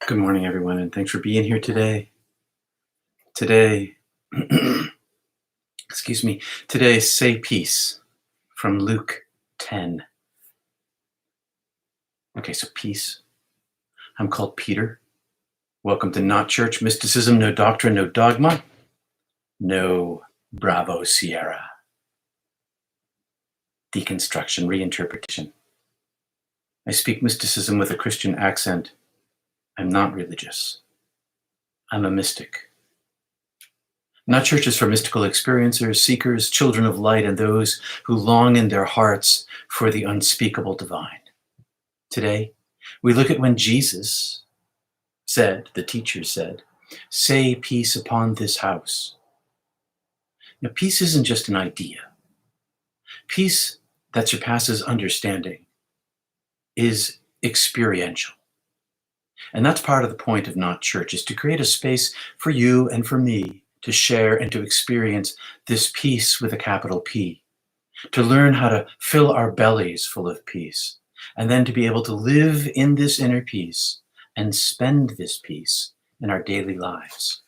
Good morning, everyone, and thanks for being here today. Today, excuse me, today, say peace from Luke 10. Okay, so peace. I'm called Peter. Welcome to Not Church, Mysticism, no doctrine, no dogma, no Bravo Sierra. Deconstruction, reinterpretation. I speak mysticism with a Christian accent. I'm not religious. I'm a mystic. Not Church is for mystical experiencers, seekers, children of light, and those who long in their hearts for the unspeakable divine. Today, we look at when Jesus said, the teacher said, say peace upon this house. Now, peace isn't just an idea. Peace that surpasses understanding is experiential. And that's part of the point of Not Church, is to create a space for you and for me to share and to experience this peace with a capital P, to learn how to fill our bellies full of peace, and then to be able to live in this inner peace and spend this peace in our daily lives.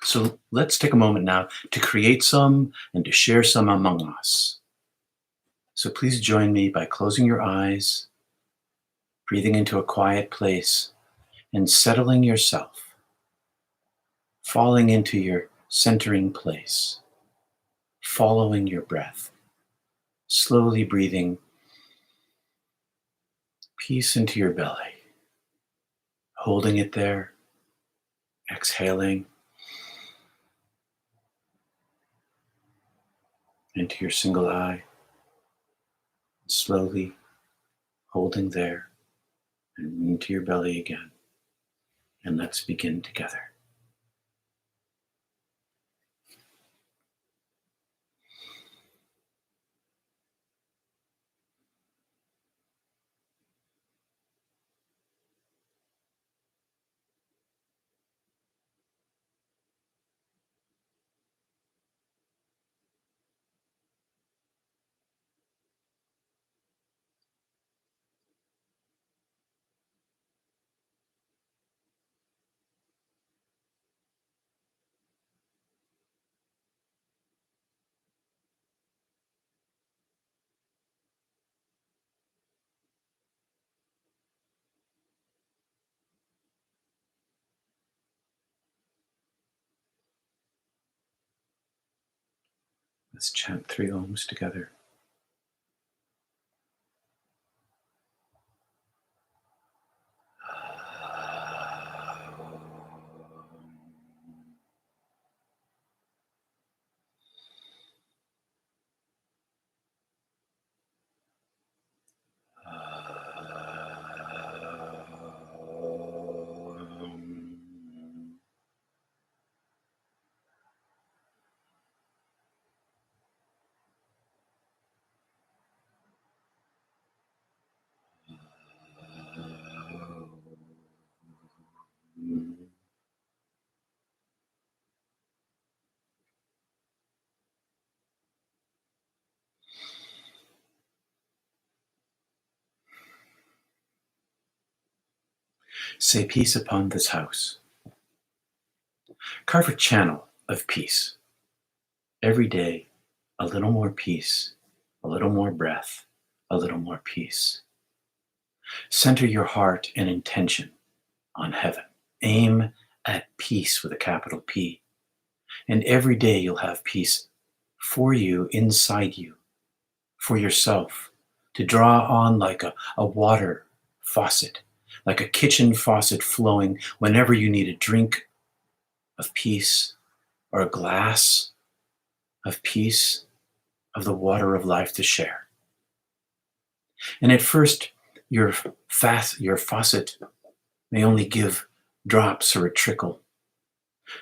So let's take a moment now to create some and to share some among us. So please join me by closing your eyes, breathing into a quiet place, and settling yourself, falling into your centering place, following your breath, slowly breathing peace into your belly, holding it there, exhaling into your single eye, slowly holding there and into your belly again. And let's begin together. Let's chant 3 ohms together. Say peace upon this house. Carve a channel of peace. Every day, a little more peace, a little more breath, a little more peace. Center your heart and intention on heaven. Aim at peace with a capital P. And every day you'll have peace for you, inside you, for yourself, to draw on like a water faucet, like a kitchen faucet flowing whenever you need a drink of peace or a glass of peace, of the water of life to share. And at first, your faucet may only give drops or a trickle,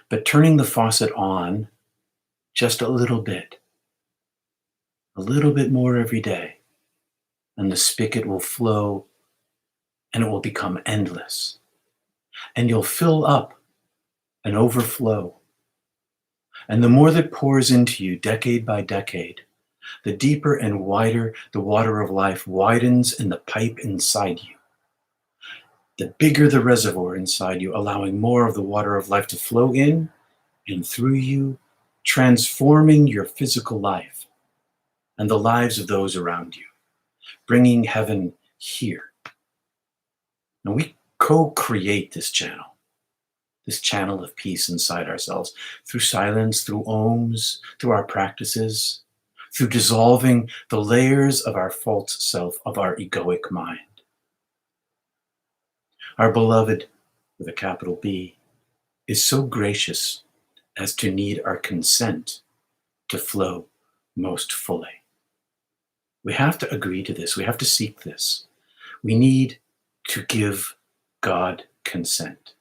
but turning the faucet on just a little bit more every day, and the spigot will flow and it will become endless. And you'll fill up and overflow. And the more that pours into you decade by decade, the deeper and wider the water of life widens in the pipe inside you. the bigger the reservoir inside you, allowing more of the water of life to flow in and through you, transforming your physical life and the lives of those around you, bringing heaven here. And we co-create this channel of peace inside ourselves through silence, through ohms, through our practices, through dissolving the layers of our false self, of our egoic mind. Our beloved, with a capital B, is so gracious as to need our consent to flow most fully. We have to agree to this. We have to seek this. We need to give God consent.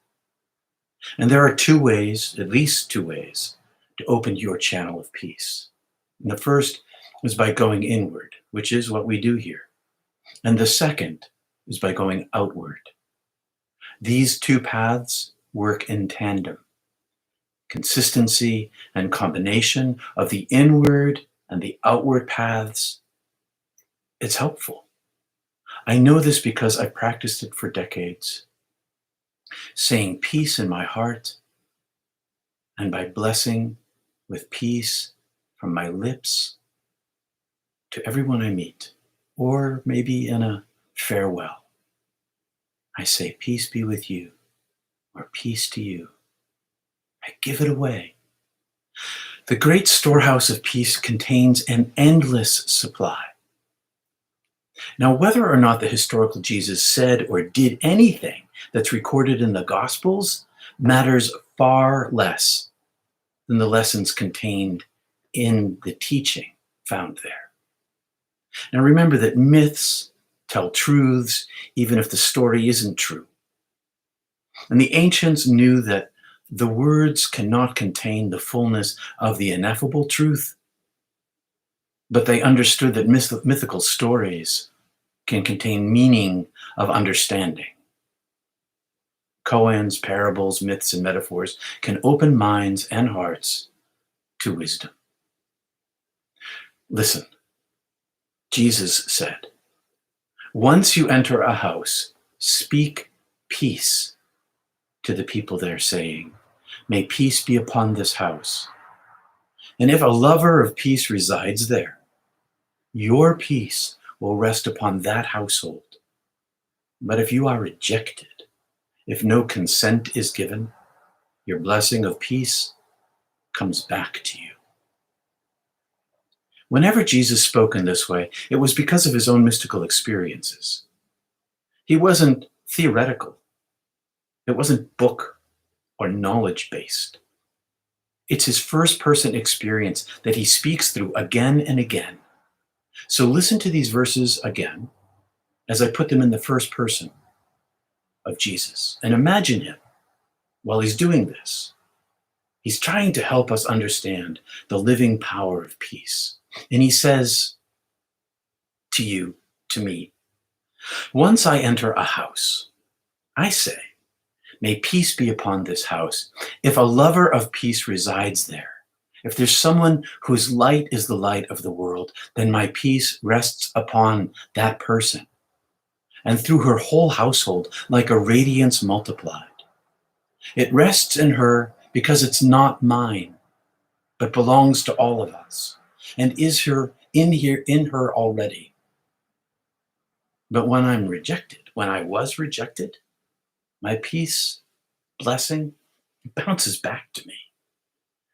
And there are two ways, at least two ways, to open your channel of peace. And the first is by going inward, which is what we do here. And the second is by going outward. These two paths work in tandem. Consistency and combination of the inward and the outward paths, it's helpful. I know this because I've practiced it for decades. Saying peace in my heart, and by blessing with peace from my lips to everyone I meet, or maybe in a farewell, I say, peace be with you, or peace to you. I give it away. The great storehouse of peace contains an endless supply. Now, whether or not the historical Jesus said or did anything that's recorded in the Gospels matters far less than the lessons contained in the teaching found there. Now, remember that myths tell truths even if the story isn't true. And the ancients knew that the words cannot contain the fullness of the ineffable truth, but they understood that mythical stories can contain meaning of understanding. Koans, parables, myths, and metaphors can open minds and hearts to wisdom. Listen, Jesus said, once you enter a house, speak peace to the people there, saying, may peace be upon this house. And if a lover of peace resides there, your peace will rest upon that household. But if you are rejected, if no consent is given, your blessing of peace comes back to you. Whenever Jesus spoke in this way, it was because of his own mystical experiences. He wasn't theoretical. It wasn't book or knowledge-based. It's his first-person experience that he speaks through again and again. So listen to these verses again as I put them in the first person of Jesus. And imagine him while he's doing this. He's trying to help us understand the living power of peace. And he says to you, to me, once I enter a house, I say, may peace be upon this house. If a lover of peace resides there, if there's someone whose light is the light of the world, then my peace rests upon that person and through her whole household like a radiance multiplied. It rests in her because it's not mine, but belongs to all of us and is in her already. But when I'm rejected, when I was rejected, my peace, blessing, bounces back to me.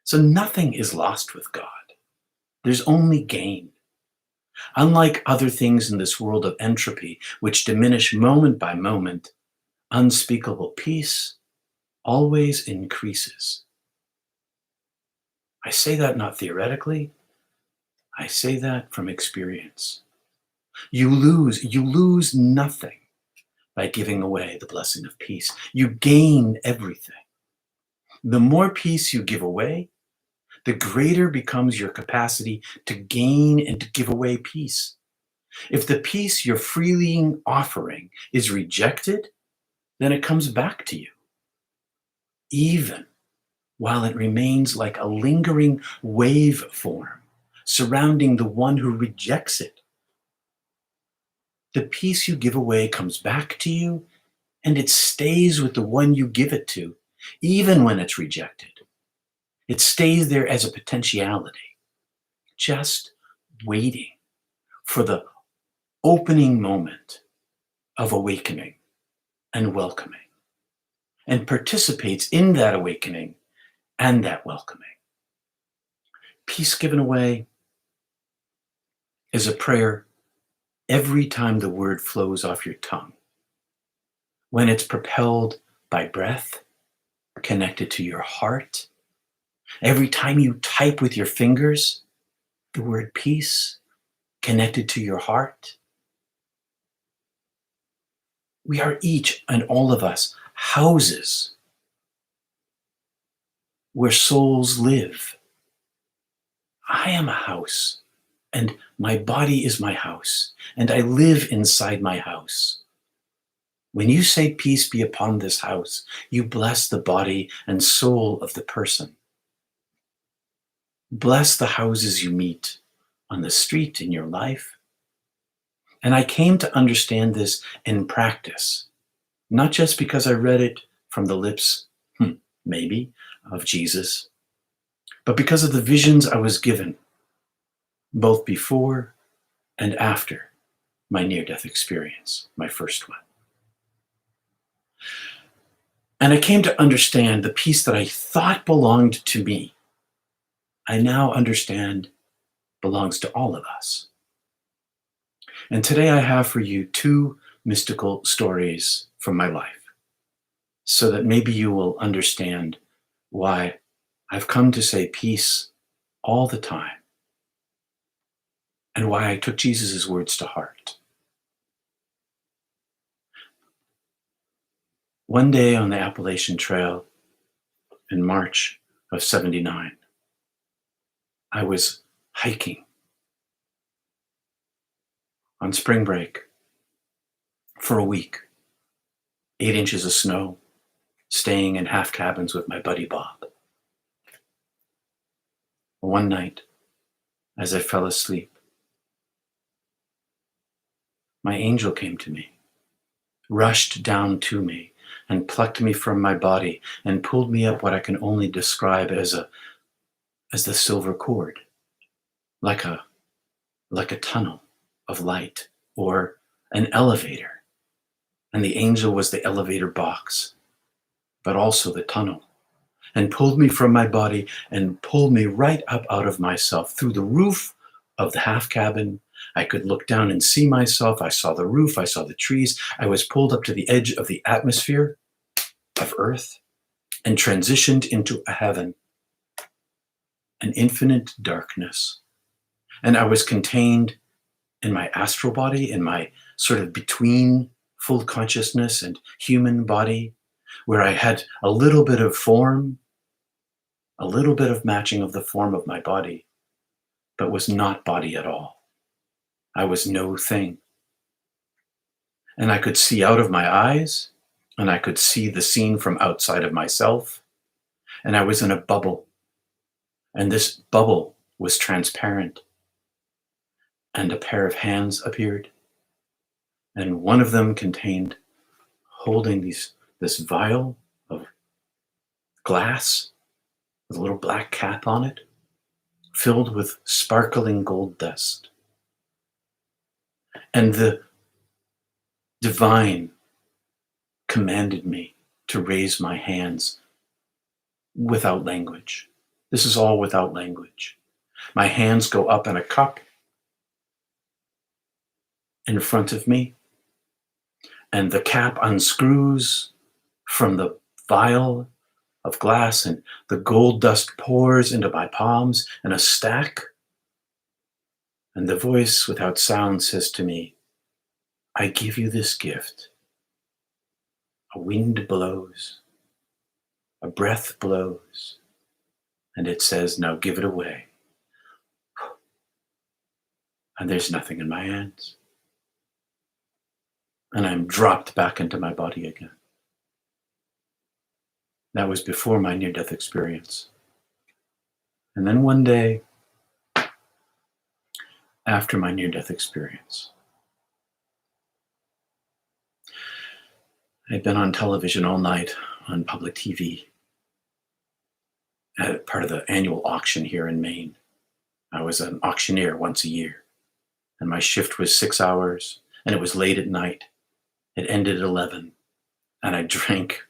So nothing is lost with God. There's only gain. Unlike other things in this world of entropy, which diminish moment by moment, unspeakable peace always increases. I say that not theoretically. I say that from experience. You lose nothing by giving away the blessing of peace. You gain everything. The more peace you give away, the greater becomes your capacity to gain and to give away peace. If the peace you're freely offering is rejected, then it comes back to you, even while it remains like a lingering wave form surrounding the one who rejects it. The peace you give away comes back to you And it stays with the one you give it to, even when it's rejected. It stays there as a potentiality, just waiting for the opening moment of awakening and welcoming, and participates in that awakening and that welcoming. Peace given away is a prayer every time the word flows off your tongue, when it's propelled by breath, connected to your heart. Every time you type with your fingers, the word peace, connected to your heart. We are each and all of us houses where souls live. I am a house, and my body is my house, and I live inside my house. When you say peace be upon this house, you bless the body and soul of the person. Bless the houses you meet on the street in your life. And I came to understand this in practice, not just because I read it from the lips, maybe, of Jesus, but because of the visions I was given, both before and after my near-death experience, my first one. And I came to understand the peace that I thought belonged to me, I now understand belongs to all of us. And today I have for you two mystical stories from my life, so that maybe you will understand why I've come to say peace all the time, and why I took Jesus' words to heart. One day on the Appalachian Trail in March of '79, I was hiking on spring break for a week, 8 inches of snow, staying in half cabins with my buddy Bob. One night, as I fell asleep, my angel came to me, rushed down to me, and plucked me from my body and pulled me up what I can only describe as the silver cord, like a tunnel of light or an elevator. And the angel was the elevator box, but also the tunnel, and pulled me from my body and pulled me right up out of myself through the roof of the half cabin. I could look down and see myself. I saw the roof. I saw the trees. I was pulled up to the edge of the atmosphere of Earth and transitioned into a heaven, an infinite darkness. And I was contained in my astral body, in my sort of between full consciousness and human body, where I had a little bit of form, a little bit of matching of the form of my body, but was not body at all. I was no thing. And I could see out of my eyes, and I could see the scene from outside of myself. And I was in a bubble. And this bubble was transparent. And a pair of hands appeared. And one of them contained, holding this vial of glass with a little black cap on it, filled with sparkling gold dust. And the divine commanded me to raise my hands without language. This is all without language. My hands go up in a cup in front of me, and the cap unscrews from the vial of glass, and the gold dust pours into my palms in a stack. And the voice without sound says to me, I give you this gift. A wind blows, a breath blows, and it says, now give it away. And there's nothing in my hands. And I'm dropped back into my body again. That was before my near-death experience. And then one day, after my near-death experience, I'd been on television all night on public TV at part of the annual auction here in Maine. I was an auctioneer once a year, and my shift was 6 hours, and it was late at night. It ended at 11, and I drank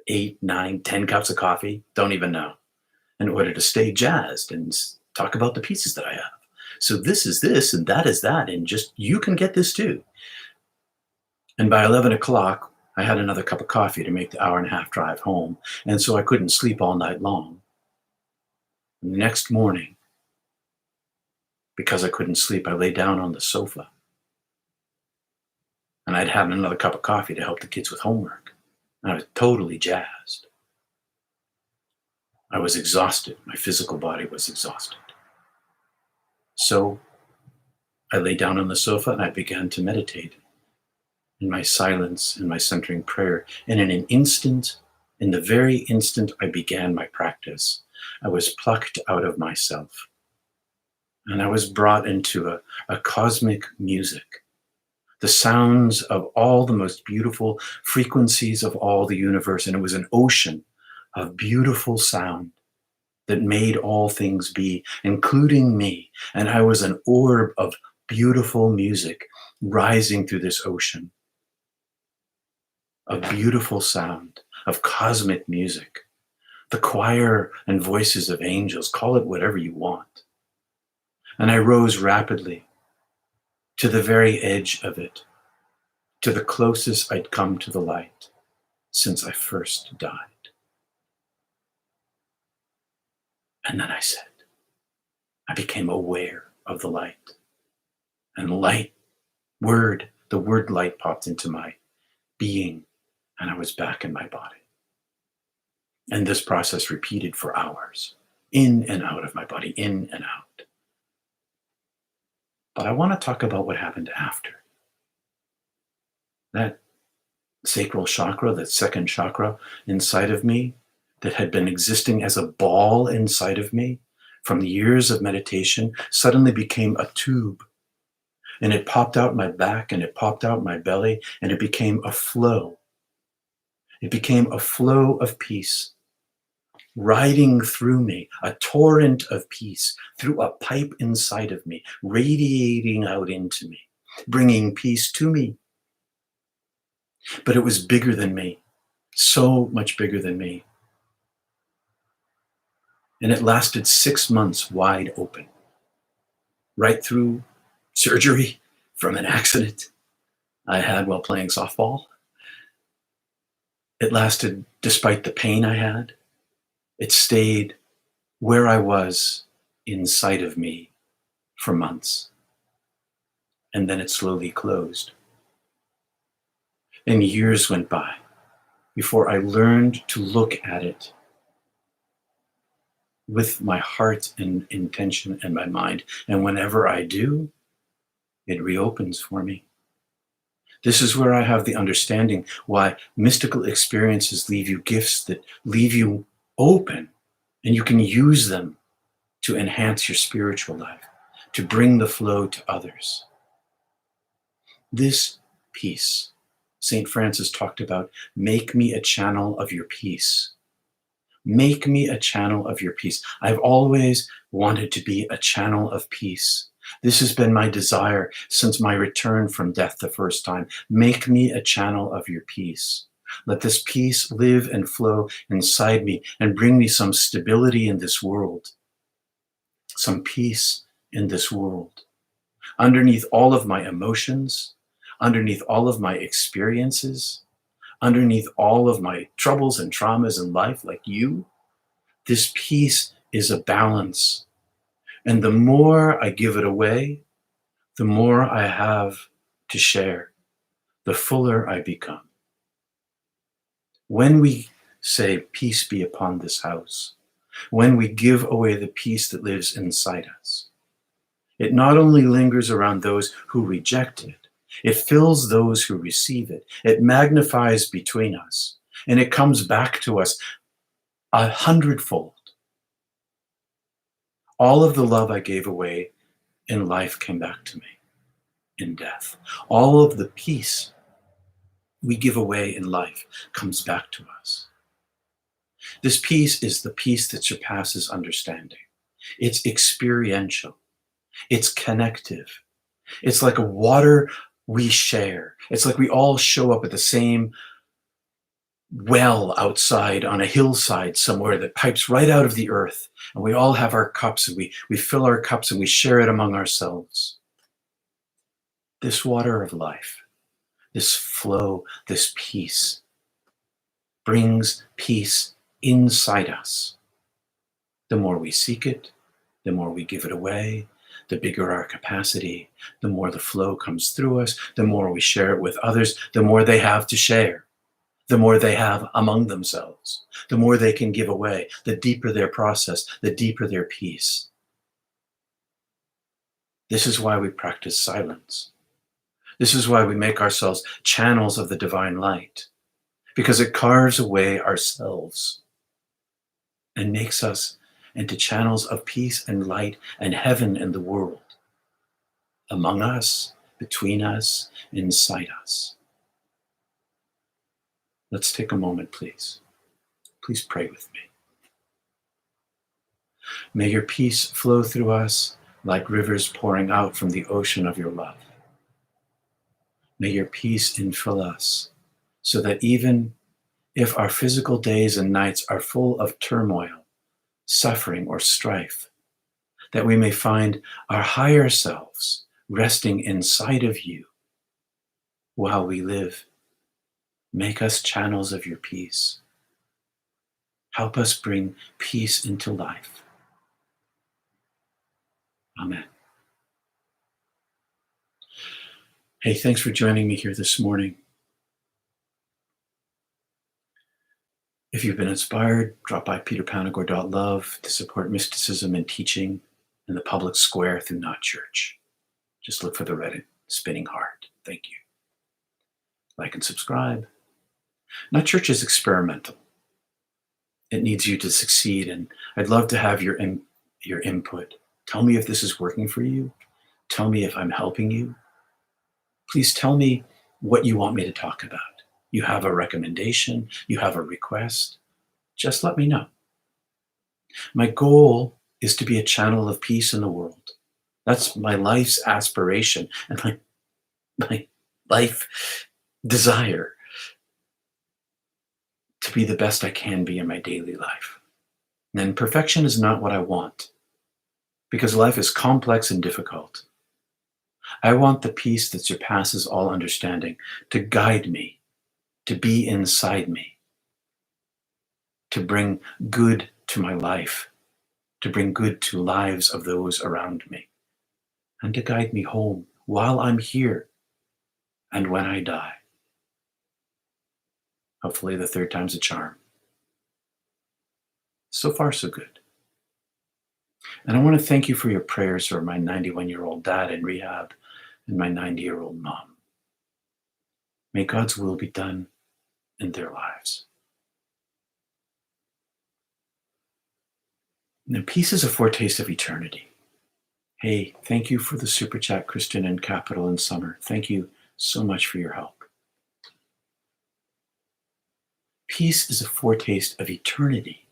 8, 9, 10 cups of coffee, don't even know, in order to stay jazzed and talk about the pieces that I have. So this is this, and that is that, and just you can get this too. And by 11 o'clock, I had another cup of coffee to make the hour-and-a-half drive home, and so I couldn't sleep all night long. And the next morning, because I couldn't sleep, I lay down on the sofa. And I'd had another cup of coffee to help the kids with homework. And I was totally jazzed. I was exhausted. My physical body was exhausted. So I lay down on the sofa and I began to meditate in my silence, in my centering prayer. And in an instant, in the very instant I began my practice, I was plucked out of myself. And I was brought into a cosmic music, the sounds of all the most beautiful frequencies of all the universe. And it was an ocean of beautiful sound that made all things be, including me. And I was an orb of beautiful music rising through this ocean of beautiful sound, of cosmic music, the choir and voices of angels, call it whatever you want. And I rose rapidly to the very edge of it, to the closest I'd come to the light since I first died. And then I said, I became aware of the light. And light, the word light popped into my being, and I was back in my body. And this process repeated for hours, in and out of my body, in and out. But I want to talk about what happened after. That sacral chakra, that second chakra inside of me that had been existing as a ball inside of me from the years of meditation suddenly became a tube. And it popped out my back and it popped out my belly and it became a flow. It became a flow of peace riding through me, a torrent of peace through a pipe inside of me, radiating out into me, bringing peace to me. But it was bigger than me, so much bigger than me. And it lasted 6 months wide open, right through surgery from an accident I had while playing softball. It lasted despite the pain I had. It stayed where I was inside of me for months. And then it slowly closed. And years went by before I learned to look at it with my heart and intention and my mind. And whenever I do, it reopens for me. This is where I have the understanding why mystical experiences leave you gifts that leave you open, and you can use them to enhance your spiritual life, to bring the flow to others. This peace, St. Francis talked about, make me a channel of your peace. Make me a channel of your peace. I've always wanted to be a channel of peace. This has been my desire since my return from death the first time. Make me a channel of your peace. Let this peace live and flow inside me and bring me some stability in this world, some peace in this world. Underneath all of my emotions, underneath all of my experiences, underneath all of my troubles and traumas in life, like you, this peace is a balance. And the more I give it away, the more I have to share, the fuller I become. When we say, peace be upon this house, when we give away the peace that lives inside us, it not only lingers around those who reject it, it fills those who receive it. It magnifies between us, and it comes back to us 100-fold. All of the love I gave away in life came back to me in death. All of the peace we give away in life comes back to us. This peace is the peace that surpasses understanding. It's experiential. It's connective. It's like a water we share. It's like we all show up at the same well outside on a hillside somewhere that pipes right out of the earth. And we all have our cups, and we fill our cups and we share it among ourselves. This water of life, this flow, this peace brings peace inside us. The more we seek it, the more we give it away, the bigger our capacity, the more the flow comes through us, the more we share it with others, the more they have to share, the more they have among themselves, the more they can give away, the deeper their process, the deeper their peace. This is why we practice silence. This is why we make ourselves channels of the divine light, because it carves away ourselves and makes us into channels of peace and light and heaven in the world, among us, between us, inside us. Let's take a moment, please. Please pray with me. May your peace flow through us like rivers pouring out from the ocean of your love. May your peace infill us so that even if our physical days and nights are full of turmoil, suffering, or strife, that we may find our higher selves resting inside of you while we live. Make us channels of your peace. Help us bring peace into life. Amen. Hey, thanks for joining me here this morning. If you've been inspired, drop by peterpanagore.love to support mysticism and teaching in the public square through Not Church. Just look for the Reddit spinning heart. Thank you. Like and subscribe. Not Church is experimental. It needs you to succeed, and I'd love to have your input. Tell me if this is working for you. Tell me if I'm helping you. Please tell me what you want me to talk about. You have a recommendation, you have a request, just let me know. My goal is to be a channel of peace in the world. That's my life's aspiration and my life desire, to be the best I can be in my daily life. And perfection is not what I want, because life is complex and difficult. I want the peace that surpasses all understanding to guide me, to be inside me, to bring good to my life, to bring good to lives of those around me, and to guide me home while I'm here and when I die. Hopefully the third time's a charm. So far, so good. And I want to thank you for your prayers for my 91-year-old dad in rehab and my 90-year-old mom. May God's will be done in their lives. Now, peace is a foretaste of eternity. Hey, thank you for the super chat, Kristen and Capital and Summer. Thank you so much for your help. Peace is a foretaste of eternity.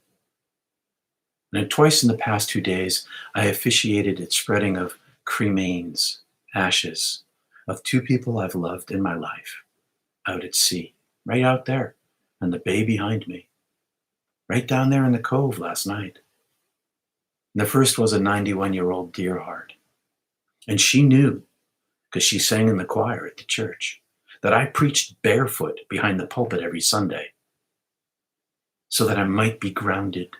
And twice in the past 2 days, I officiated its spreading of cremains, ashes, of two people I've loved in my life, out at sea, right out there, and the bay behind me, right down there in the cove last night. And the first was a 91-year-old dear heart. And she knew, because she sang in the choir at the church, that I preached barefoot behind the pulpit every Sunday so that I might be grounded.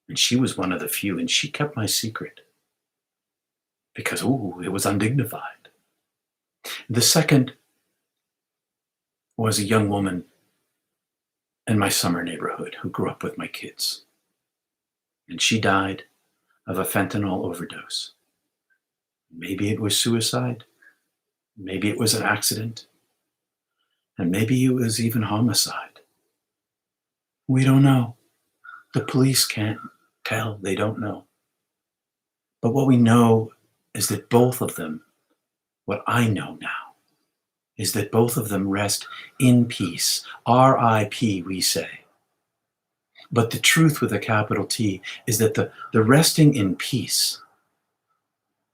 And she was one of the few, and she kept my secret because, it was undignified. The second was a young woman in my summer neighborhood who grew up with my kids. And she died of a fentanyl overdose. Maybe it was suicide. Maybe it was an accident. And maybe it was even homicide. We don't know. The police can't tell. They don't know. But what we know is that both of them, what I know now, is that both of them rest in peace. R-I-P, we say. But the truth with a capital T is that the resting in peace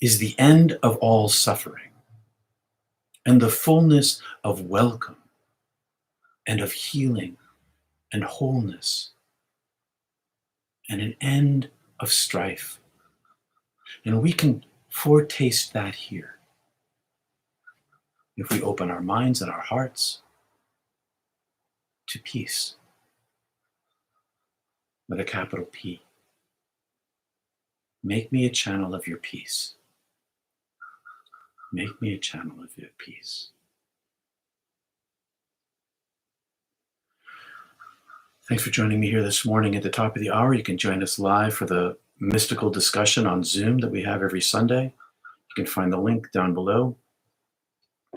is the end of all suffering and the fullness of welcome and of healing and wholeness and an end of strife. And we can foretaste that here if we open our minds and our hearts to peace with a capital P. Make me a channel of your peace. Make me a channel of your peace. Thanks for joining me here this morning at the top of the hour. You can join us live for the mystical discussion on Zoom that we have every Sunday. You can find the link down below.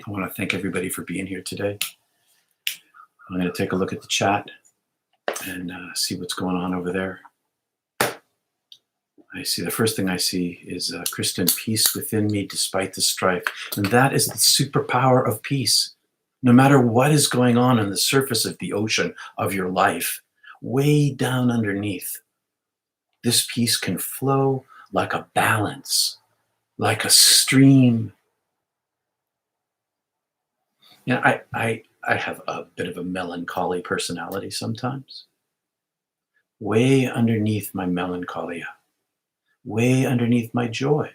I want to thank everybody for being here today. I'm going to take a look at the chat and see what's going on over there. I see the first thing I see is Kristen, peace within me despite the strife. And that is the superpower of peace. No matter what is going on the surface of the ocean of your life, way down underneath, this peace can flow like a balance, like a stream. I have a bit of a melancholy personality sometimes. Way underneath my melancholia, way underneath my joy,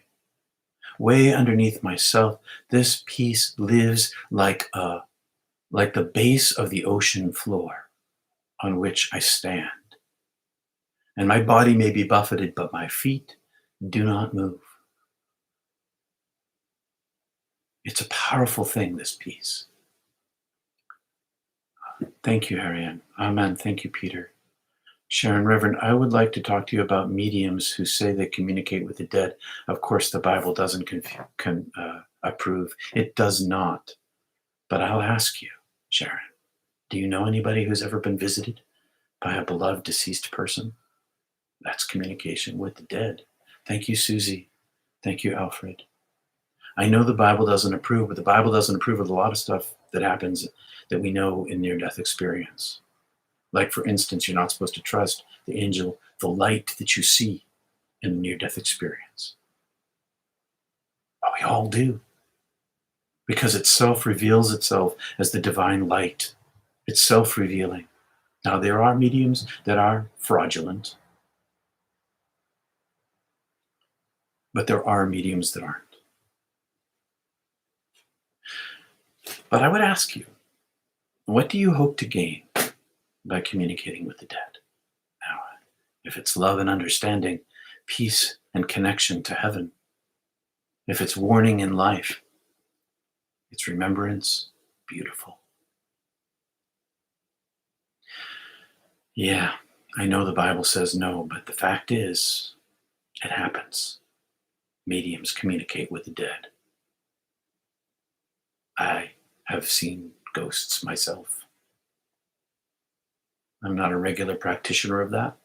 way underneath myself, this peace lives like the base of the ocean floor on which I stand. And my body may be buffeted, but my feet do not move. It's a powerful thing, this peace. Thank you, Ariane. Amen. Thank you, Peter. Sharon, Reverend, I would like to talk to you about mediums who say they communicate with the dead. Of course, the Bible doesn't approve. It does not. But I'll ask you, Sharon, do you know anybody who's ever been visited by a beloved deceased person? That's communication with the dead. Thank you, Susie. Thank you, Alfred. I know the Bible doesn't approve, but the Bible doesn't approve of a lot of stuff that happens that we know in near-death experience. Like, for instance, you're not supposed to trust the angel, the light that you see in the near-death experience. But we all do. Because it self-reveals itself as the divine light. It's self-revealing. Now, there are mediums that are fraudulent, but there are mediums that aren't. But I would ask you, what do you hope to gain by communicating with the dead? Now, if it's love and understanding, peace and connection to heaven, if it's warning in life, it's remembrance, beautiful. Yeah, I know the Bible says no, but the fact is, it happens. Mediums communicate with the dead. I have seen ghosts myself. I'm not a regular practitioner of that.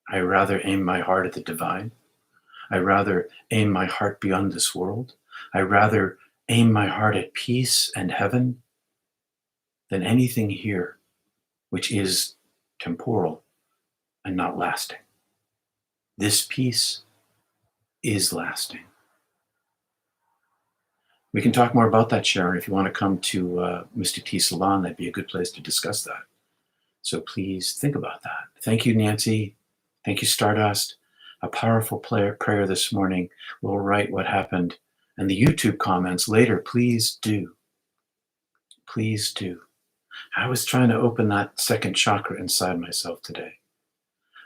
I rather aim my heart at the divine. I rather aim my heart beyond this world. I rather aim my heart at peace and heaven than anything here, which is temporal and not lasting. This peace is lasting. We can talk more about that, Sharon. If you want to come to Mystic Tea Salon, that'd be a good place to discuss that. So please think about that. Thank you, Nancy. Thank you, Stardust. A powerful prayer this morning. We'll write what happened. And the YouTube comments later, please do. Please do. I was trying to open that second chakra inside myself today.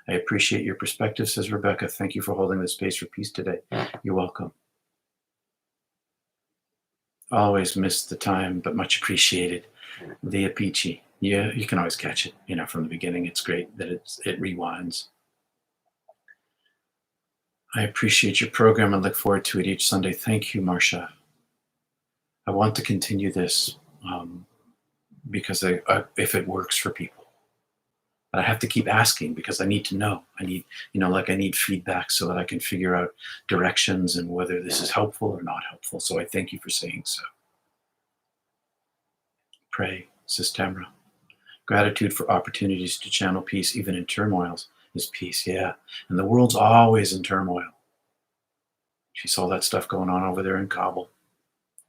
I appreciate your perspective, says Rebecca. Thank you for holding the space for peace today. You're welcome. Always missed the time, but much appreciated. Leah Peachy. Yeah, you can always catch it, from the beginning. It's great that it rewinds. I appreciate your program and look forward to it each Sunday. Thank you, Marcia. I want to continue this because if it works for people. But I have to keep asking because I need to know. I need, I need feedback so that I can figure out directions and whether this is helpful or not helpful. So I thank you for saying so. Pray, says Tamra. Gratitude for opportunities to channel peace, even in turmoils, is peace, yeah. And the world's always in turmoil. She saw that stuff going on over there in Kabul,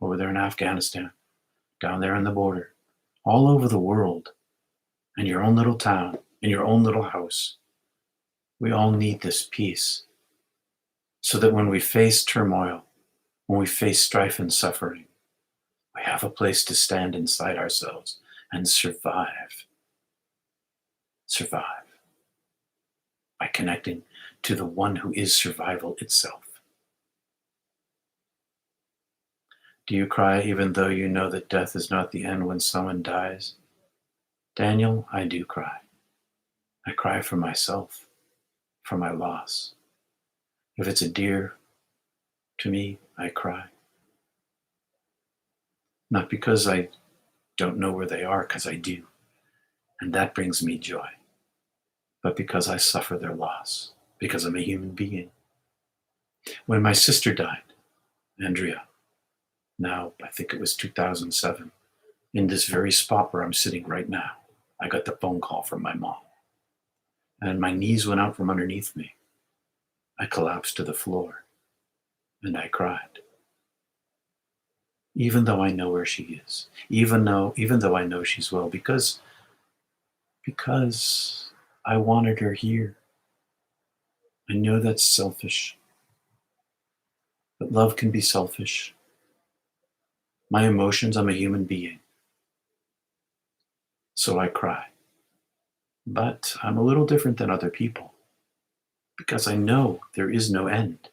over there in Afghanistan, down there on the border, all over the world, in your own little town, in your own little house. We all need this peace so that when we face turmoil, when we face strife and suffering, we have a place to stand inside ourselves and survive. Survive by connecting to the one who is survival itself. Do you cry even though you know that death is not the end when someone dies? Daniel, I do cry. I cry for myself, for my loss. If it's a dear to me, I cry. Not because I don't know where they are, because I do. And that brings me joy. But because I suffer their loss, because I'm a human being. When my sister died, Andrea, now I think it was 2007, in this very spot where I'm sitting right now, I got the phone call from my mom. And my knees went out from underneath me. I collapsed to the floor and I cried. Even though I know where she is, even though I know she's well, because I wanted her here. I know that's selfish, but love can be selfish. My emotions, I'm a human being. So I cry. But I'm a little different than other people because I know there is no end.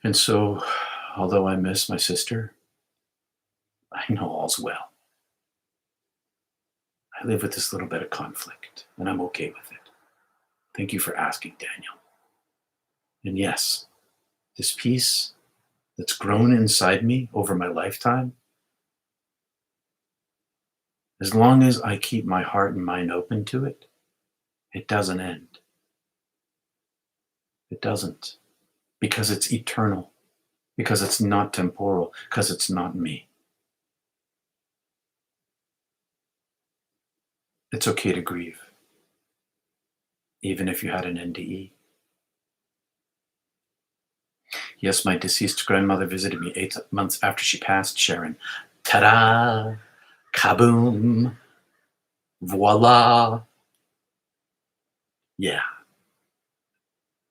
And so, although I miss my sister, I know all's well. I live with this little bit of conflict, and I'm okay with it. Thank you for asking, Daniel. And yes, this peace that's grown inside me over my lifetime, as long as I keep my heart and mind open to it, it doesn't end. It doesn't. Because it's eternal. Because it's not temporal. Because it's not me. It's okay to grieve, even if you had an NDE. Yes, my deceased grandmother visited me 8 months after she passed, Sharon. Ta-da! Kaboom! Voila! Yeah.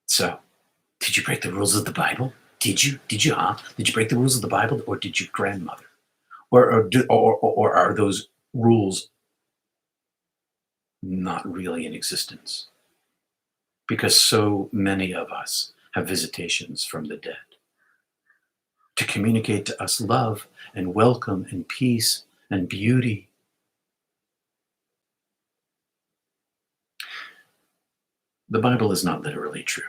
So, did you break the rules of the Bible? Did you, huh? Did you break the rules of the Bible, or did your grandmother? Or are those rules not really in existence? Because so many of us have visitations from the dead to communicate to us love and welcome and peace and beauty. The Bible is not literally true.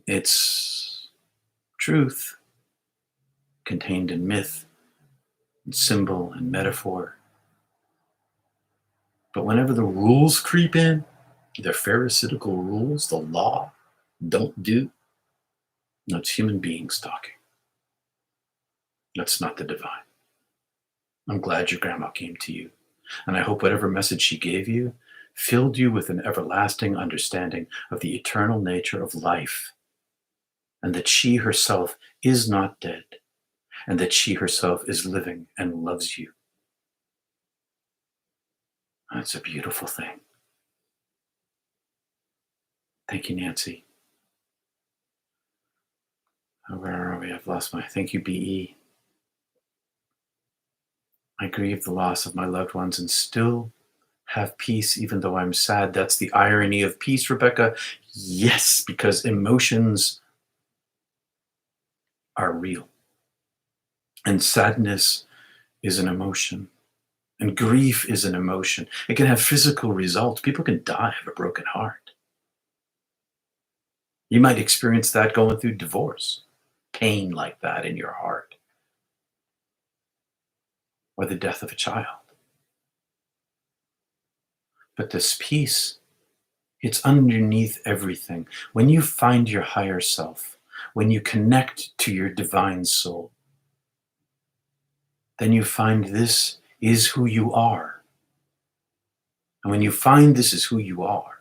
It's truth contained in myth and symbol and metaphor. But whenever the rules creep in, the Pharisaical rules, the law, don't do, that's human beings talking. That's not the divine. I'm glad your grandma came to you. And I hope whatever message she gave you filled you with an everlasting understanding of the eternal nature of life, and that she herself is not dead, and that she herself is living and loves you. That's a beautiful thing. Thank you, Nancy. Where are we? I've lost my thank you, BE. I grieve the loss of my loved ones and still have peace even though I'm sad. That's the irony of peace, Rebecca. Yes, because emotions are real. And sadness is an emotion. And grief is an emotion. It can have physical results. People can die of a broken heart. You might experience that going through divorce, pain like that in your heart, or the death of a child. But this peace, it's underneath everything. When you find your higher self, when you connect to your divine soul, then you find this is who you are. And when you find this is who you are,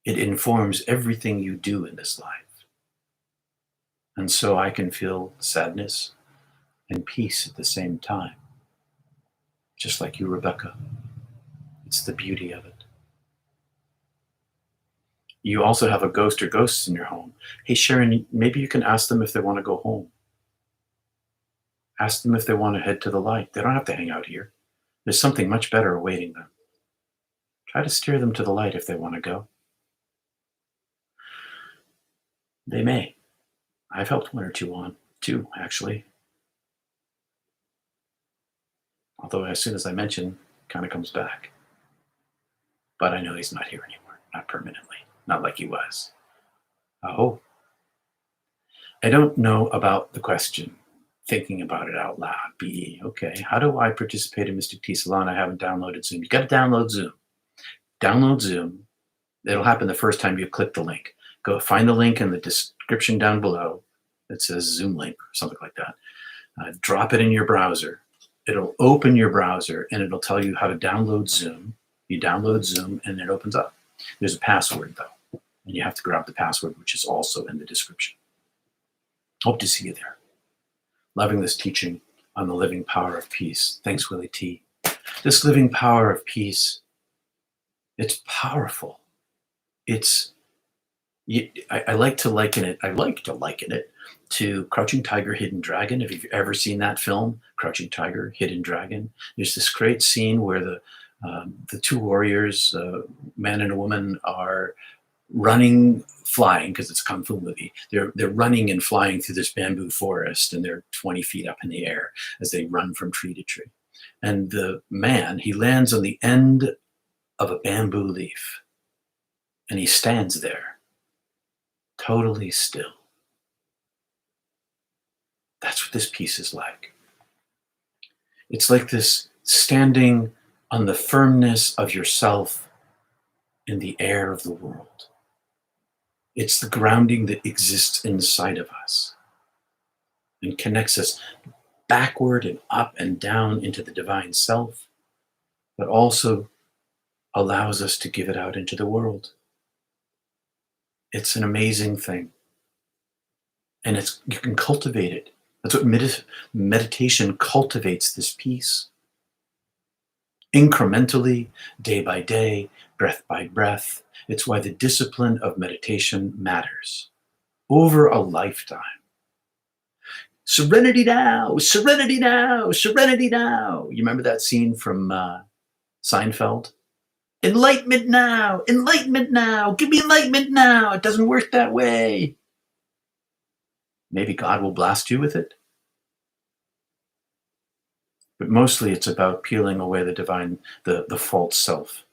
it informs everything you do in this life. And so I can feel sadness and peace at the same time. Just like you, Rebecca. It's the beauty of it. You also have a ghost or ghosts in your home. Hey, Sharon, maybe you can ask them if they want to go home. Ask them if they want to head to the light. They don't have to hang out here. There's something much better awaiting them. Try to steer them to the light if they want to go. They may. I've helped one or two, actually. Although as soon as I mention, kind of comes back. But I know he's not here anymore, not permanently, not like he was. Oh. I don't know about the question. Thinking about it out loud. BE. Okay. How do I participate in Mystic Tea Salon? I haven't downloaded Zoom. You got to download Zoom. Download Zoom. It'll happen the first time you click the link. Go find the link in the description down below. It says Zoom link or something like that. Drop it in your browser. It'll open your browser and it'll tell you how to download Zoom. You download Zoom and it opens up. There's a password though, and you have to grab the password, which is also in the description. Hope to see you there. Loving this teaching on the living power of peace. Thanks, Willie T. This living power of peace, it's powerful. I like to liken it to Crouching Tiger, Hidden Dragon. If you've ever seen that film, Crouching Tiger, Hidden Dragon, there's this great scene where the two warriors, man and a woman, are running, flying, because it's a kung fu movie. They're running and flying through this bamboo forest, and they're 20 feet up in the air as they run from tree to tree. And the man, he lands on the end of a bamboo leaf, and he stands there, totally still. That's what this piece is like. It's like this standing on the firmness of yourself in the air of the world. It's the grounding that exists inside of us and connects us backward and up and down into the divine self, but also allows us to give it out into the world. It's an amazing thing. And you can cultivate it. That's what meditation cultivates, this peace. Incrementally, day by day, breath by breath. It's why the discipline of meditation matters over a lifetime. Serenity now, serenity now, serenity now. You remember that scene from Seinfeld? Enlightenment now, give me enlightenment now. It doesn't work that way. Maybe God will blast you with it. But mostly it's about peeling away the false self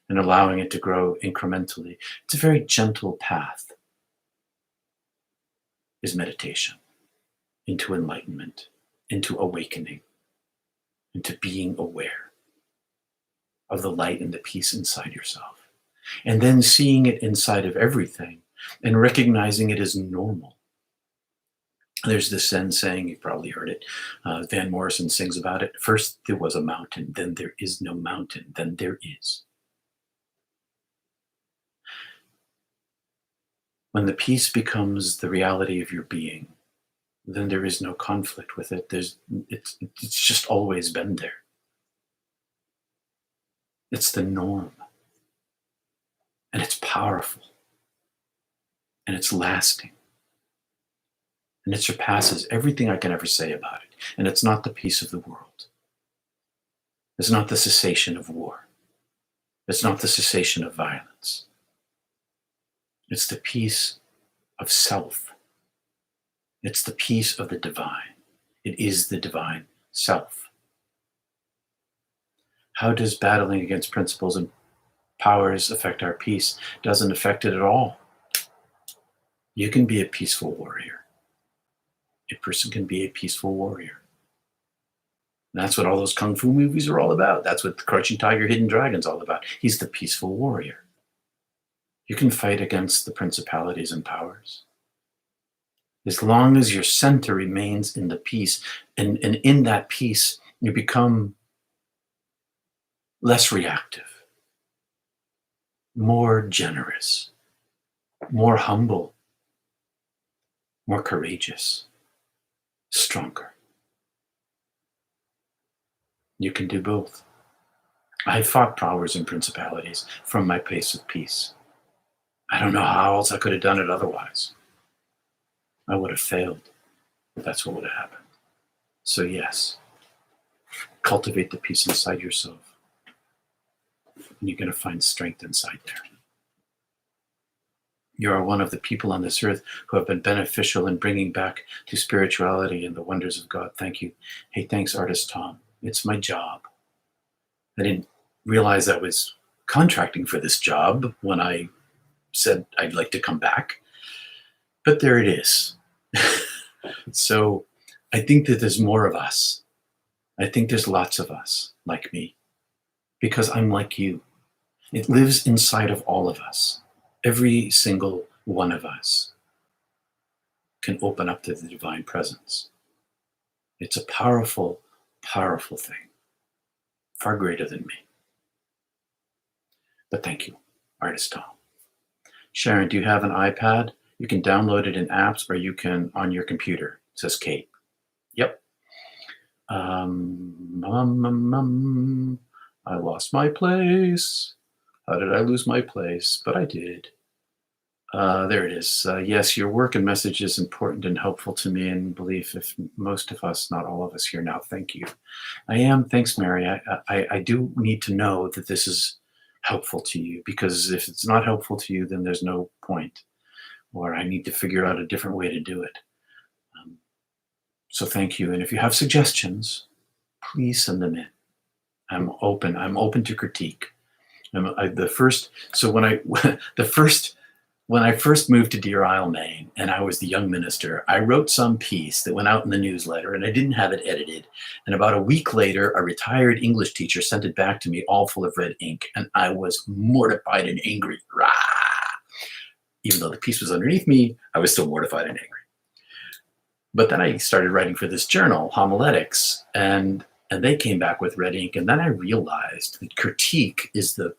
and allowing it to grow incrementally. It's a very gentle path, is meditation, into enlightenment, into awakening, into being aware of the light and the peace inside yourself. And then seeing it inside of everything and recognizing it as normal. There's this Zen saying, you've probably heard it. Van Morrison sings about it. First there was a mountain, then there is no mountain, then there is. When the peace becomes the reality of your being, then there is no conflict with it. It's just always been there. It's the norm. And it's powerful. And it's lasting. And it surpasses everything I can ever say about it. And it's not the peace of the world. It's not the cessation of war. It's not the cessation of violence. It's the peace of self. It's the peace of the divine. It is the divine self. How does battling against principles and powers affect our peace? It doesn't affect it at all. You can be a peaceful warrior. A person can be a peaceful warrior. And that's what all those kung fu movies are all about. That's what the Crouching Tiger, Hidden Dragon's all about. He's the peaceful warrior. You can fight against the principalities and powers. As long as your center remains in the peace, and in that peace, you become less reactive, more generous, more humble, more courageous, stronger. You can do both. I fought powers and principalities from my place of peace. I don't know how else I could have done it otherwise. I would have failed, but that's what would have happened. So yes, cultivate the peace inside yourself, and you're going to find strength inside there. You are one of the people on this earth who have been beneficial in bringing back to spirituality and the wonders of God. Thank you. Hey, thanks, Artist Tom. It's my job. I didn't realize I was contracting for this job when I said I'd like to come back, but there it is. So I think that there's more of us. I think there's lots of us like me, because I'm like you. It lives inside of all of us. Every single one of us can open up to the divine presence. It's a powerful, powerful thing, far greater than me. But thank you, Artist Tom. Sharon, do you have an iPad? You can download it in apps, or you can on your computer, says Kate. Yep. I lost my place. How did I lose my place? But I did. There it is. Yes, your work and message is important and helpful to me and belief, if most of us, not all of us here now. Thank you. I am. Thanks, Mary. I do need to know that this is helpful to you, because if it's not helpful to you, then there's no point, or I need to figure out a different way to do it. So thank you. And if you have suggestions, please send them in. I'm open. I'm open to critique. When I first moved to Deer Isle, Maine, and I was the young minister, I wrote some piece that went out in the newsletter, and I didn't have it edited. And about a week later, a retired English teacher sent it back to me, all full of red ink, and I was mortified and angry. Rah! Even though the piece was underneath me, I was still mortified and angry. But then I started writing for this journal, Homiletics, and they came back with red ink. And then I realized that critique is the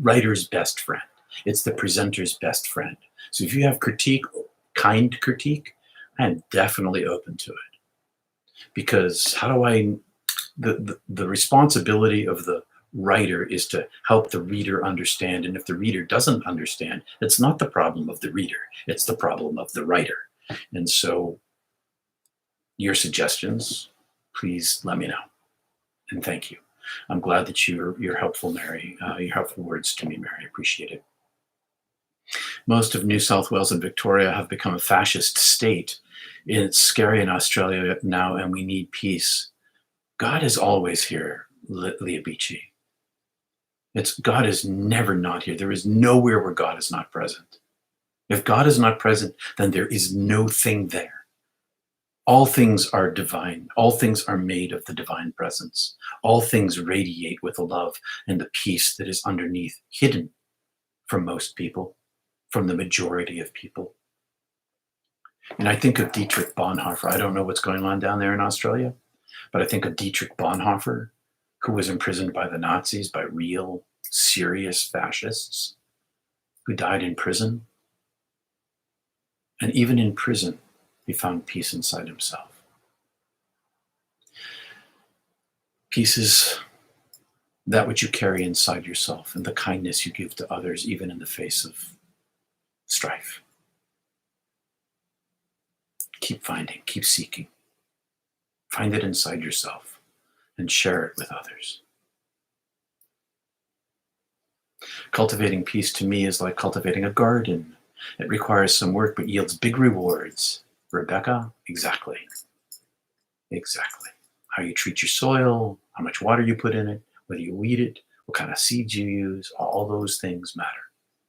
writer's best friend. It's the presenter's best friend. So if you have critique, kind critique, I am definitely open to it. Because the responsibility of the writer is to help the reader understand. And if the reader doesn't understand, it's not the problem of the reader, it's the problem of the writer. And so your suggestions, please let me know. And thank you. I'm glad that you're helpful, Mary. Your helpful words to me, Mary. I appreciate it. Most of New South Wales and Victoria have become a fascist state. It's scary in Australia now, and we need peace. God is always here, Leah Beachy. God is never not here. There is nowhere where God is not present. If God is not present, then there is no thing there. All things are divine. All things are made of the divine presence. All things radiate with the love and the peace that is underneath, hidden from most people, from the majority of people. And I think of Dietrich Bonhoeffer. I don't know what's going on down there in Australia, but I think of Dietrich Bonhoeffer, who was imprisoned by the Nazis, by real, serious fascists, who died in prison. And even in prison, he found peace inside himself. Peace is that which you carry inside yourself and the kindness you give to others, even in the face of strife. Keep finding, keep seeking. Find it inside yourself and share it with others. Cultivating peace to me is like cultivating a garden. It requires some work but yields big rewards. Rebecca, exactly. Exactly. How you treat your soil, how much water you put in it, whether you weed it, what kind of seeds you use, all those things matter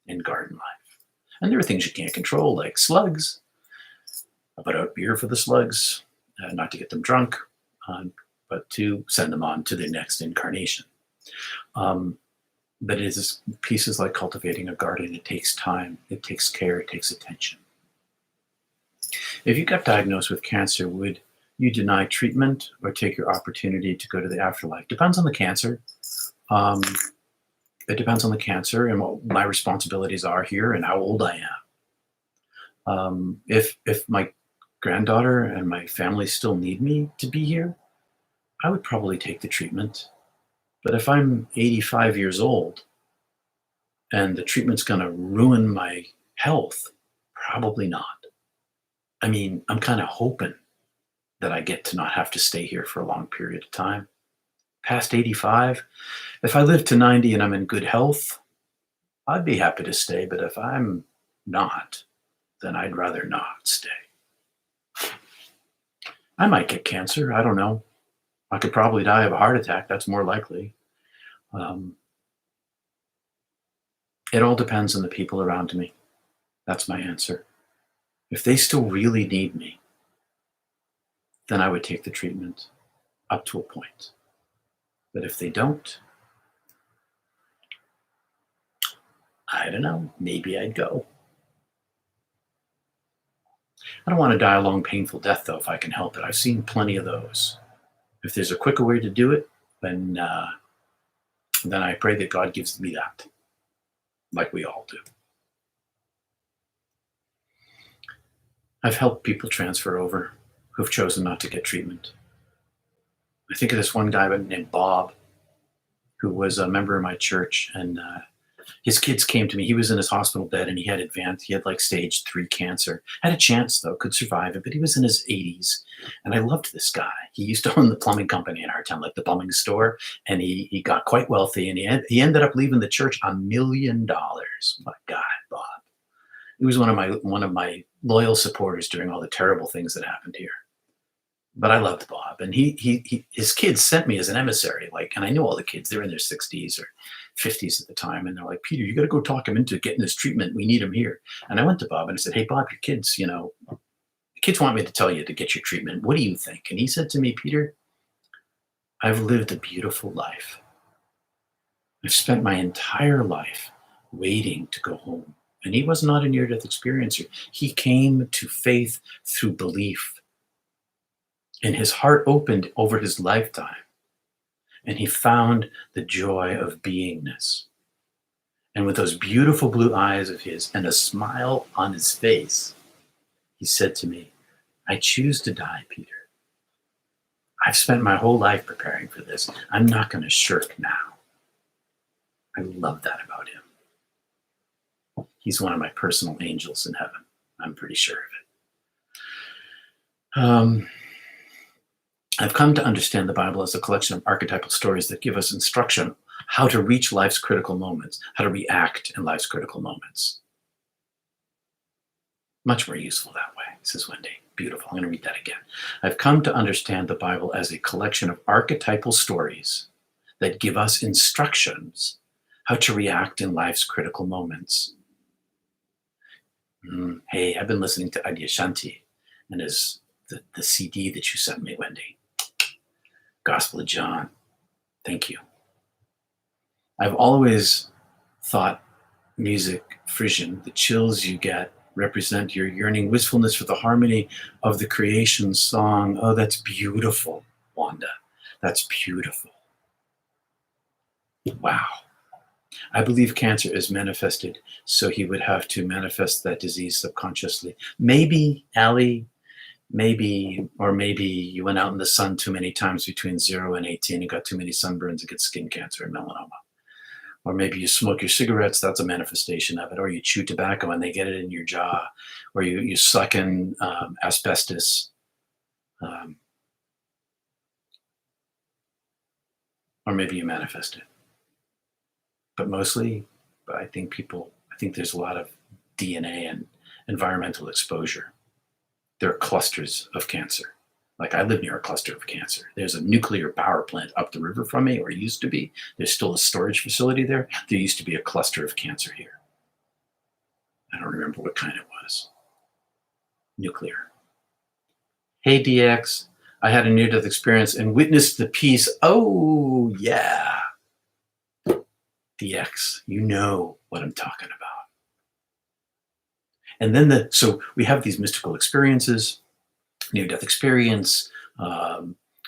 in garden life. And there are things you can't control, like slugs. I put out beer for the slugs, not to get them drunk, but to send them on to their next incarnation. But it is pieces like cultivating a garden. It takes time, it takes care, it takes attention. If you got diagnosed with cancer, would you deny treatment or take your opportunity to go to the afterlife? Depends on the cancer. It depends on the cancer and what my responsibilities are here and how old I am. If my granddaughter and my family still need me to be here, I would probably take the treatment. But if I'm 85 years old and the treatment's going to ruin my health, probably not. I mean, I'm kind of hoping that I get to not have to stay here for a long period of time. Past 85, if I live to 90 and I'm in good health, I'd be happy to stay. But if I'm not, then I'd rather not stay. I might get cancer. I don't know. I could probably die of a heart attack. That's more likely. Um, it all depends on the people around me. That's my answer. If they still really need me, then I would take the treatment up to a point. But if they don't, I don't know, maybe I'd go. I don't want to die a long, painful death, though, if I can help it. I've seen plenty of those. If there's a quicker way to do it, then I pray that God gives me that, like we all do. I've helped people transfer over who've chosen not to get treatment. I think of this one guy named Bob, who was a member of my church, and his kids came to me. He was in his hospital bed and he had like stage 3 cancer. Had a chance though, could survive it, but he was in his 80s. And I loved this guy. He used to own the plumbing company in our town, like the plumbing store. And he got quite wealthy and he ended up leaving the church $1 million. My God, Bob. He was one of my loyal supporters during all the terrible things that happened here. But I loved Bob, and his kids sent me as an emissary, and I knew all the kids. They're in their 60s or 50s at the time, and they're like, Peter, you got to go talk him into getting this treatment. We need him here. And I went to Bob and I said, hey, Bob, your kids, the kids want me to tell you to get your treatment. What do you think? And he said to me, Peter, I've lived a beautiful life. I've spent my entire life waiting to go home. And he was not a near-death experiencer. He came to faith through belief. And his heart opened over his lifetime. And he found the joy of beingness. And with those beautiful blue eyes of his and a smile on his face, he said to me, I choose to die, Peter. I've spent my whole life preparing for this. I'm not going to shirk now. I love that about him. He's one of my personal angels in heaven. I'm pretty sure of it. I've come to understand the Bible as a collection of archetypal stories that give us instruction how to reach life's critical moments, how to react in life's critical moments. Much more useful that way, says Wendy. Beautiful. I'm going to read that again. I've come to understand the Bible as a collection of archetypal stories that give us instructions how to react in life's critical moments. Hey, I've been listening to Adyashanti and the CD that you sent me, Wendy. Gospel of John. Thank you. I've always thought music, Frisian, the chills you get represent your yearning wistfulness for the harmony of the creation song. Oh, that's beautiful, Wanda. That's beautiful. Wow. I believe cancer is manifested, so he would have to manifest that disease subconsciously. Maybe, Allie, maybe you went out in the sun too many times between 0 and 18 and got too many sunburns and get skin cancer and melanoma. Or maybe you smoke your cigarettes, that's a manifestation of it. Or you chew tobacco and they get it in your jaw. Or you suck in asbestos. Or maybe you manifest it. But mostly, I think there's a lot of DNA and environmental exposure. There are clusters of cancer. Like I live near a cluster of cancer. There's a nuclear power plant up the river from me, or used to be. There's still a storage facility there. There used to be a cluster of cancer here. I don't remember what kind it was. Nuclear. Hey, DX, I had a near-death experience and witnessed the peace. Oh, yeah. DX, you know what I'm talking about. And then so we have these mystical experiences, near-death experience,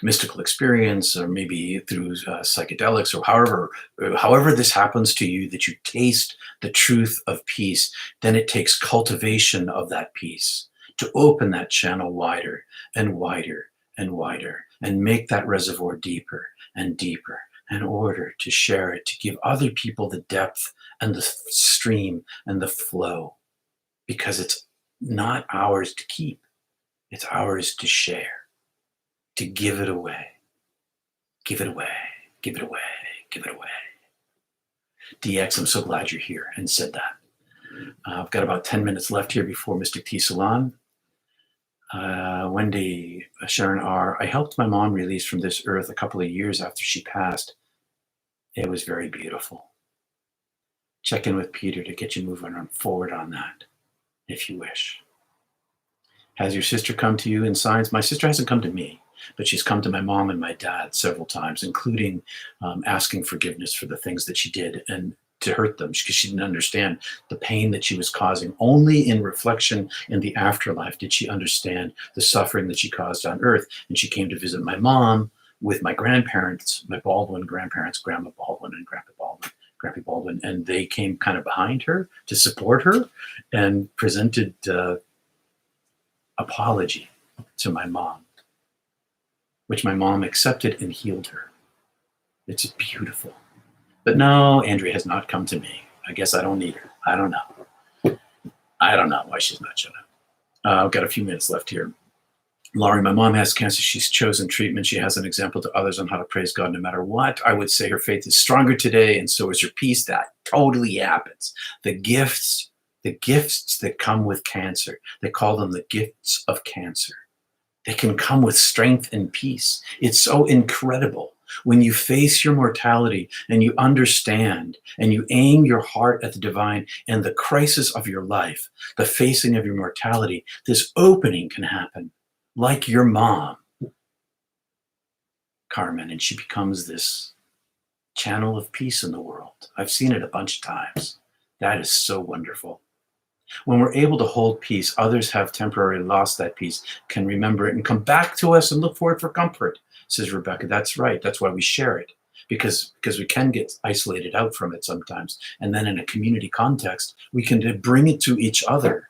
mystical experience, or maybe through psychedelics, or however this happens to you, that you taste the truth of peace, then it takes cultivation of that peace to open that channel wider and wider and wider, and make that reservoir deeper and deeper, in order to share it, to give other people the depth and the stream and the flow, because it's not ours to keep, it's ours to share, to give it away. Give it away, give it away, give it away. DX, I'm so glad you're here and said that. I've got about 10 minutes left here before Mystic Tea Salon. Wendy, Sharon R. I helped my mom release from this earth a couple of years after she passed. It was very beautiful. Check in with Peter to get you moving forward on that, if you wish. Has your sister come to you in signs? My sister hasn't come to me, but she's come to my mom and my dad several times, including asking forgiveness for the things that she did and to hurt them, because she didn't understand the pain that she was causing. Only in reflection in the afterlife did she understand the suffering that she caused on earth. And she came to visit my mom with my grandparents, my Baldwin grandparents, Grandma Baldwin and Grandpa Baldwin, and they came kind of behind her to support her and presented apology to my mom, which my mom accepted and healed her. It's beautiful. But no, Andrea has not come to me. I guess I don't need her. I don't know. I don't know why she's not showing up. I've got a few minutes left here. Laurie, my mom has cancer. She's chosen treatment. She has an example to others on how to praise God no matter what. I would say her faith is stronger today, and so is her peace. That totally happens. The gifts that come with cancer, they call them the gifts of cancer. They can come with strength and peace. It's so incredible when you face your mortality and you understand and you aim your heart at the divine and the crisis of your life, the facing of your mortality. This opening can happen, like your mom, Carmen, and she becomes this channel of peace in the world. I've seen it a bunch of times. That is so wonderful. When we're able to hold peace, others have temporarily lost that peace, can remember it and come back to us and look for it for comfort, says Rebecca. That's right. That's why we share it, because we can get isolated out from it sometimes. And then in a community context, we can bring it to each other.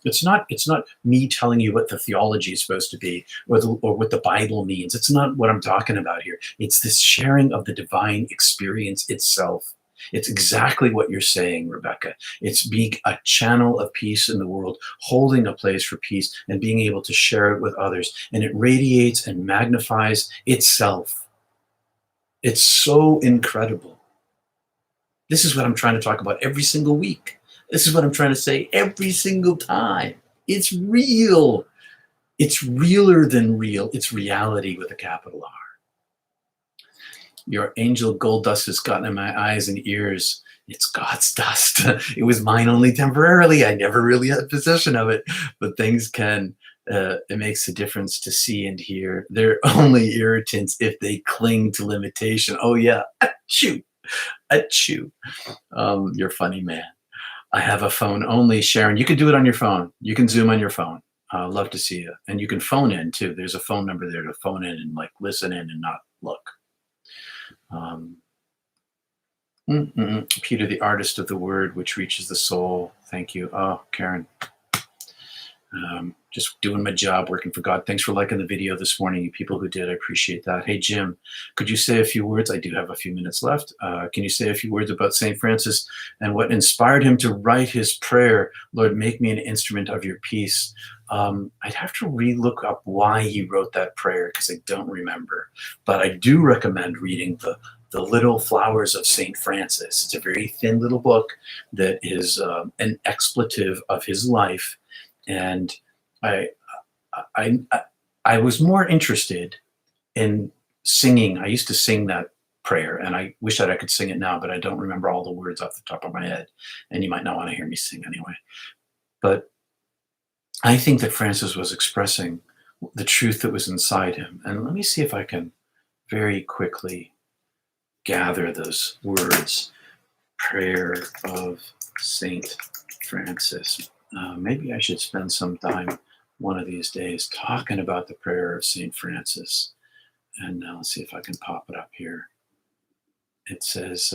It's not me telling you what the theology is supposed to be or what the Bible means. It's not what I'm talking about here. It's this sharing of the divine experience itself. It's exactly what you're saying, Rebecca. It's being a channel of peace in the world, holding a place for peace and being able to share it with others. And it radiates and magnifies itself. It's so incredible. This is what I'm trying to talk about every single week. This is what I'm trying to say every single time. It's real. It's realer than real. It's reality with a capital R. Your angel gold dust has gotten in my eyes and ears. It's God's dust. It was mine only temporarily. I never really had possession of it, but things can. It makes a difference to see and hear. They're only irritants if they cling to limitation. Oh yeah, achoo, achoo. You're funny, man. I have a phone only, Sharon. You can do it on your phone. You can Zoom on your phone. Love to see you. And you can phone in too. There's a phone number there to phone in and like listen in and not look. Peter, the artist of the word, which reaches the soul. Thank you. Oh, Karen. Just doing my job, working for God. Thanks for liking the video this morning, you people who did. I appreciate that. Hey, Jim, could you say a few words? I do have a few minutes left. Can you say a few words about St. Francis and what inspired him to write his prayer, Lord, make me an instrument of your peace? I'd have to re-look up why he wrote that prayer because I don't remember. But I do recommend reading the Little Flowers of St. Francis. It's a very thin little book that is an expletive of his life. And I was more interested in singing. I used to sing that prayer, and I wish that I could sing it now, but I don't remember all the words off the top of my head. And you might not want to hear me sing anyway. But I think that Francis was expressing the truth that was inside him. And let me see if I can very quickly gather those words. Prayer of Saint Francis. Maybe I should spend some time one of these days talking about the prayer of St. Francis. And let's see if I can pop it up here. It says,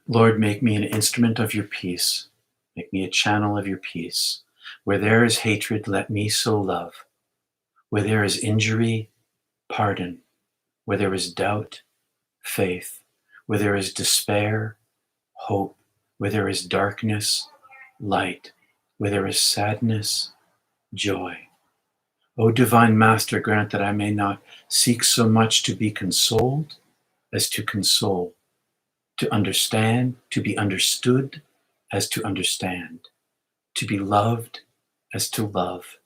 Lord, make me an instrument of your peace. Make me a channel of your peace. Where there is hatred, let me sow love. Where there is injury, pardon. Where there is doubt, faith. Where there is despair, hope. Where there is darkness, light. Where there is sadness, joy. O divine Master, grant that I may not seek so much to be consoled as to console, to understand, to be understood as to understand, to be loved as to love.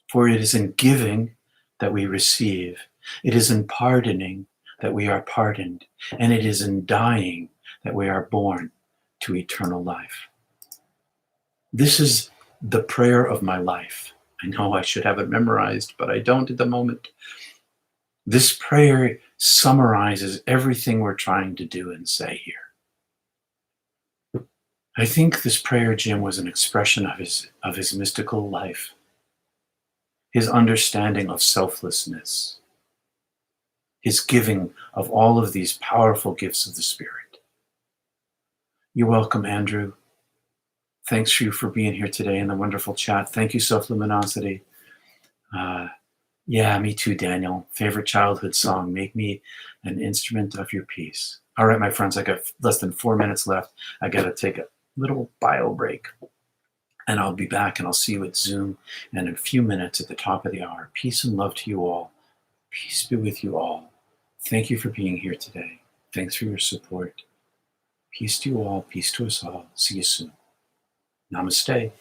For it is in giving that we receive, it is in pardoning that we are pardoned, and it is in dying that we are born to eternal life. This is the prayer of my life. I know I should have it memorized, but I don't at the moment. This prayer summarizes everything we're trying to do and say here. I think this prayer, Jim, was an expression of his mystical life, his understanding of selflessness, his giving of all of these powerful gifts of the Spirit. You're welcome, Andrew. Thanks for you for being here today in the wonderful chat. Thank you, Self-Luminosity. Yeah, me too, Daniel. Favorite childhood song, Make Me an Instrument of Your Peace. All right, my friends, I got less than 4 minutes left. I got to take a little bio break, and I'll be back, and I'll see you at Zoom and in a few minutes at the top of the hour. Peace and love to you all. Peace be with you all. Thank you for being here today. Thanks for your support. Peace to you all. Peace to us all. See you soon. Namaste.